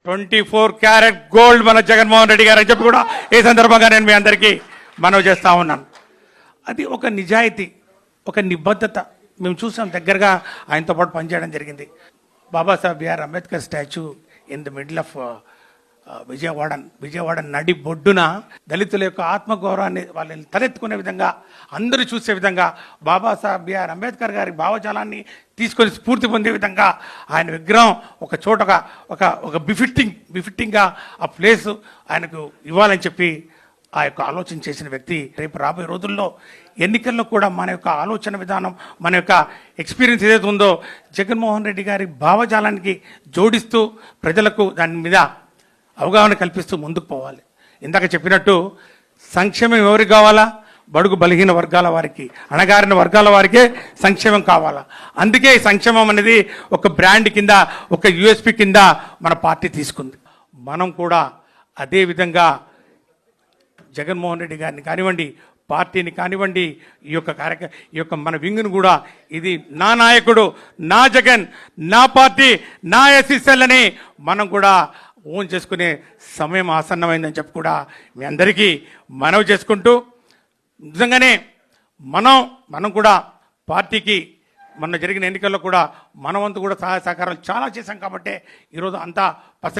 24 carat gold మన జగన్మోహన్ రెడ్డి గారు అని చెప్పి కూడా ఈ సందర్భంగా నేను మీ అందరికీ మనవి చేస్తా ఉన్నాను. అది ఒక నిజాయితీ, ఒక నిబద్ధత మేము చూసాం. దగ్గరగా ఆయనతో పాటు పనిచేయడం జరిగింది. Babasaheb BR Ambedkar statue in the middle of Vijayawada నడి బొడ్డున దళితుల యొక్క ఆత్మగౌరవాన్ని వాళ్ళని తలెత్తుకునే విధంగా, అందరూ చూసే విధంగా, బాబాసాహెబ్ బిఆర్ అంబేద్కర్ గారి భావజాలాన్ని తీసుకొని స్ఫూర్తి పొందే విధంగా ఆయన విగ్రహం ఒక చోటగా ఒక బిఫిట్టింగ్గా ఆ ప్లేస్ ఆయనకు ఇవ్వాలని చెప్పి ఆ యొక్క ఆలోచన చేసిన వ్యక్తి. రేపు రాబోయే రోజుల్లో ఎన్నికల్లో కూడా మన యొక్క ఆలోచన విధానం, మన యొక్క ఎక్స్పీరియన్స్ ఏదైతే ఉందో జగన్మోహన్ రెడ్డి గారి భావజాలానికి జోడిస్తూ ప్రజలకు దాని మీద అవగాహన కల్పిస్తూ ముందుకు పోవాలి. ఇందాక చెప్పినట్టు సంక్షేమం ఎవరికి కావాలా? బడుగు బలహీన వర్గాల వారికి, అణగారిన వర్గాల వారికే సంక్షేమం కావాలా. అందుకే ఈ సంక్షేమం అనేది ఒక బ్రాండ్ కింద, ఒక యూఎస్పి కింద మన పార్టీ తీసుకుంది. మనం కూడా అదే విధంగా జగన్మోహన్ రెడ్డి గారిని కానివ్వండి, పార్టీని కానివ్వండి, ఈ యొక్క మన వింగ్ను కూడా ఇది నా నాయకుడు, నా జగన్, నా పార్టీ, నా ఎస్ఎస్ఎల్ అని మనం కూడా ఓన్ చేసుకునే సమయం ఆసన్నమైందని చెప్పి కూడా మీ అందరికీ మనవి చేసుకుంటూ, నిజంగానే మనం కూడా పార్టీకి మొన్న జరిగిన ఎన్నికల్లో కూడా మన వంతు కూడా సహాయ సహకారాలు చాలా చేశాం. కాబట్టి ఈరోజు అంతా